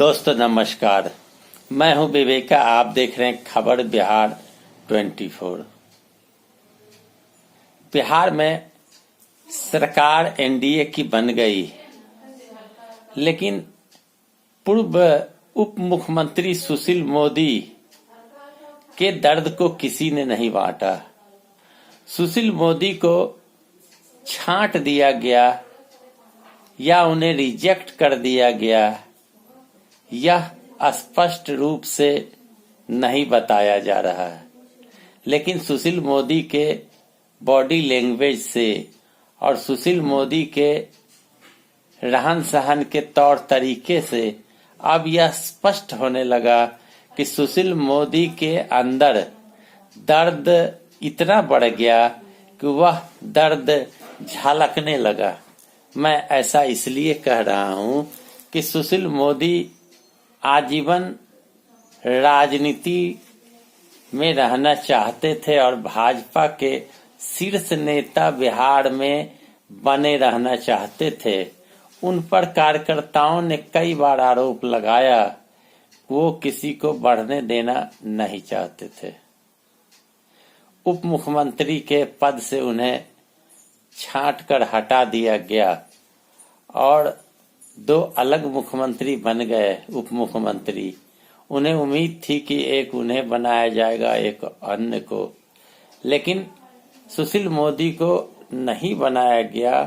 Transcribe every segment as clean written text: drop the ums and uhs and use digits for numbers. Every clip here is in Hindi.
दोस्तों नमस्कार, मैं हूं विवेका। आप देख रहे हैं खबर बिहार 24। बिहार में सरकार एनडीए की बन गई, लेकिन पूर्व उप मुख्यमंत्री सुशील मोदी के दर्द को किसी ने नहीं बांटा। सुशील मोदी को छांट दिया गया या उन्हें रिजेक्ट कर दिया गया, यह स्पष्ट रूप से नहीं बताया जा रहा है। लेकिन सुशील मोदी के बॉडी लैंग्वेज से और सुशील मोदी के रहन सहन के तौर तरीके से अब यह स्पष्ट होने लगा कि सुशील मोदी के अंदर दर्द इतना बढ़ गया कि वह दर्द झलकने लगा। मैं ऐसा इसलिए कह रहा हूं कि सुशील मोदी आजीवन राजनीति में रहना चाहते थे और भाजपा के शीर्ष नेता बिहार में बने रहना चाहते थे। उन पर कार्यकर्ताओं ने कई बार आरोप लगाया, वो किसी को बढ़ने देना नहीं चाहते थे। उप मुख्यमंत्री के पद से उन्हें छांट कर हटा दिया गया और दो अलग मुख्यमंत्री बन गए उप मुख्यमंत्री। उन्हें उम्मीद थी कि एक उन्हें बनाया जाएगा, एक अन्य को, लेकिन सुशील मोदी को नहीं बनाया गया।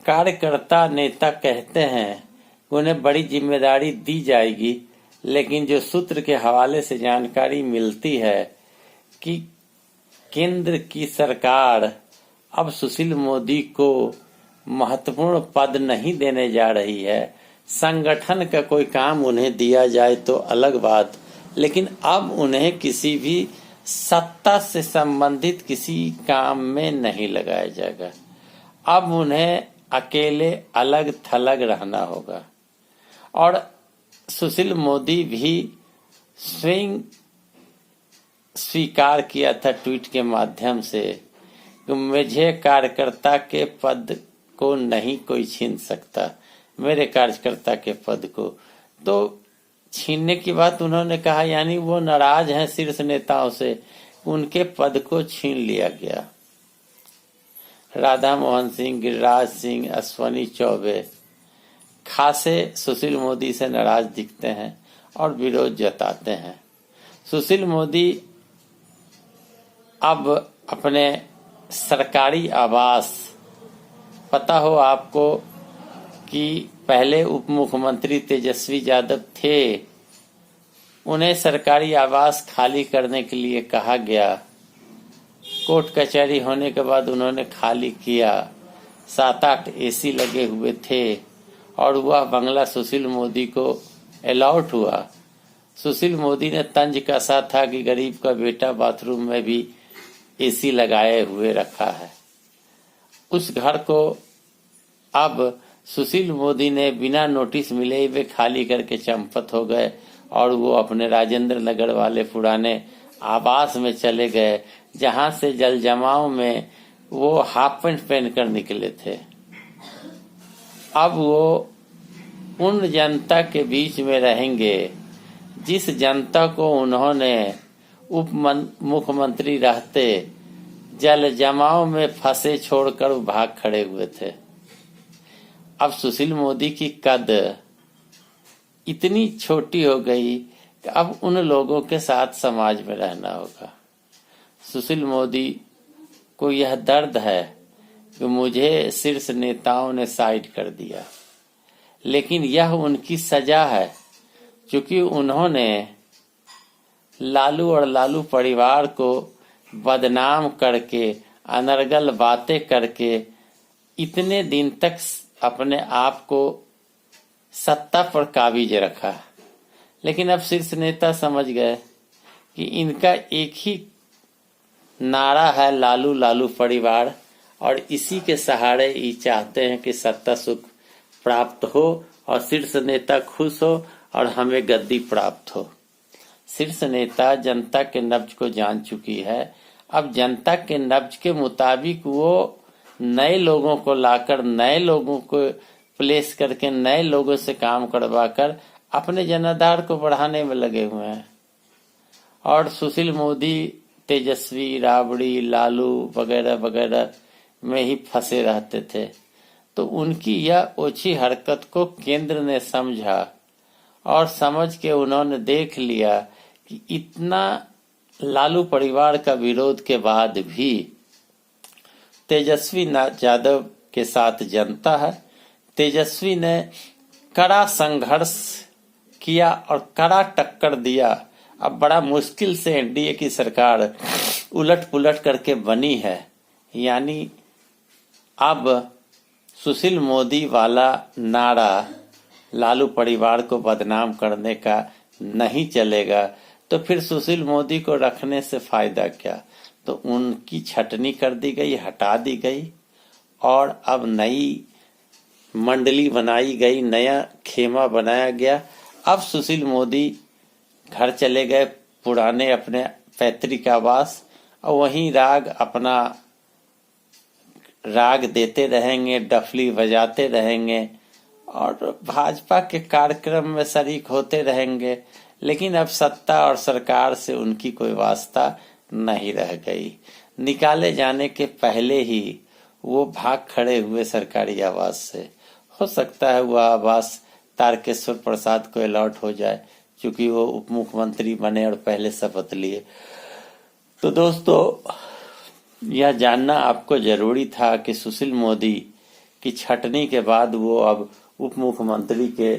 कार्यकर्ता नेता कहते हैं उन्हें बड़ी जिम्मेदारी दी जाएगी, लेकिन जो सूत्र के हवाले से जानकारी मिलती है कि केंद्र की सरकार अब सुशील मोदी को महत्वपूर्ण पद नहीं देने जा रही है। संगठन का कोई काम उन्हें दिया जाए तो अलग बात, लेकिन अब उन्हें किसी भी सत्ता से संबंधित किसी काम में नहीं लगाया जाएगा। अब उन्हें अकेले अलग थलग रहना होगा। और सुशील मोदी भी स्वयं स्वीकार किया था ट्वीट के माध्यम से कि मुझे कार्यकर्ता के पद को नहीं कोई छीन सकता, मेरे कार्यकर्ता के पद को। तो छीनने की बात उन्होंने कहा, यानी वो नाराज हैं शीर्ष नेताओं से, उनके पद को छीन लिया गया। राधा मोहन सिंह, गिरिराज सिंह, अश्वनी चौबे खासे सुशील मोदी से नाराज दिखते हैं और विरोध जताते हैं। सुशील मोदी अब अपने सरकारी आवास, पता हो आपको कि पहले उप मुख्यमंत्री तेजस्वी यादव थे, उन्हें सरकारी आवास खाली करने के लिए कहा गया। कोर्ट कचहरी होने के बाद उन्होंने खाली किया। 7-8 एसी लगे हुए थे और वह बंगला सुशील मोदी को अलॉट हुआ। सुशील मोदी ने तंज कसा था कि गरीब का बेटा बाथरूम में भी एसी लगाए हुए रखा है। उस घर को अब सुशील मोदी ने बिना नोटिस मिले वे खाली करके चंपत हो गए और वो अपने राजेंद्र नगर वाले पुराने आवास में चले गए, जहां से जल जमाव में वो हाफ पैंट पहन कर निकले थे। अब वो उन जनता के बीच में रहेंगे जिस जनता को उन्होंने उप मुख्यमंत्री रहते जल जमाव में फंसे छोड़कर भाग खड़े हुए थे। अब सुशील मोदी की कद इतनी छोटी हो गई कि अब उन लोगों के साथ समाज में रहना होगा। सुशील मोदी को यह दर्द है कि मुझे शीर्ष नेताओं ने साइड कर दिया, लेकिन यह उनकी सजा है, क्योंकि उन्होंने लालू और लालू परिवार को बदनाम करके, अनर्गल बातें करके इतने दिन तक अपने आप को सत्ता पर काबिज रखा। लेकिन अब शीर्ष नेता समझ गए कि इनका एक ही नारा है, लालू लालू परिवार, और इसी के सहारे ये चाहते हैं कि सत्ता सुख प्राप्त हो और शीर्ष नेता खुश हो और हमें गद्दी प्राप्त हो। शीर्ष नेता जनता के नब्ज को जान चुकी है। अब जनता के नब्ज के मुताबिक वो नए लोगों को लाकर, नए लोगों को प्लेस करके, नए लोगों से काम करवाकर अपने जनाधार को बढ़ाने में लगे हुए हैं। और सुशील मोदी तेजस्वी, राबड़ी, लालू वगैरह वगैरह में ही फंसे रहते थे। तो उनकी यह ओछी हरकत को केंद्र ने समझा और समझ के उन्होंने देख लिया कि इतना लालू परिवार का विरोध के बाद भी तेजस्वी यादव के साथ जनता है। तेजस्वी ने कड़ा संघर्ष किया और कड़ा टक्कर दिया। अब बड़ा मुश्किल से एनडीए की सरकार उलट पुलट करके बनी है। यानी अब सुशील मोदी वाला नारा लालू परिवार को बदनाम करने का नहीं चलेगा। तो फिर सुशील मोदी को रखने से फायदा क्या। तो उनकी छटनी कर दी गई, हटा दी गई और अब नई मंडली बनाई गई, नया खेमा बनाया गया। अब सुशील मोदी घर चले गए पुराने अपने पैतृक आवास और वहीं अपना राग देते रहेंगे, डफली बजाते रहेंगे और भाजपा के कार्यक्रम में शरीक होते रहेंगे। लेकिन अब सत्ता और सरकार से उनकी कोई वास्ता नहीं रह गई। निकाले जाने के पहले ही वो भाग खड़े हुए सरकारी आवास से। हो सकता है वह आवास तारकेश्वर प्रसाद को अलॉट हो जाए, क्योंकि वो उप मुख्यमंत्री बने और पहले शपथ लिए। तो दोस्तों, यह जानना आपको जरूरी था कि सुशील मोदी की छटनी के बाद वो अब उप मुख्यमंत्री के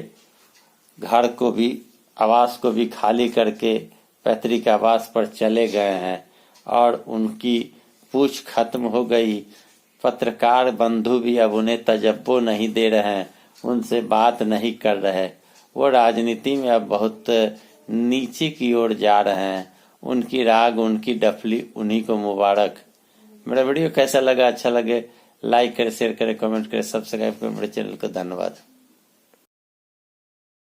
घर को भी, आवास को भी खाली करके पैतृक आवास पर चले गए हैं और उनकी पूछ खत्म हो गई। पत्रकार बंधु भी अब उन्हें तजब्बो नहीं दे रहे हैं, उनसे बात नहीं कर रहे। वो राजनीति में अब बहुत नीचे की ओर जा रहे हैं। उनकी राग, उनकी डफली उन्हीं को मुबारक। मेरा वीडियो कैसा लगा? अच्छा लगे लाइक करें, शेयर करें, कमेंट करें, सब्सक्राइब करें मेरे चैनल को। धन्यवाद।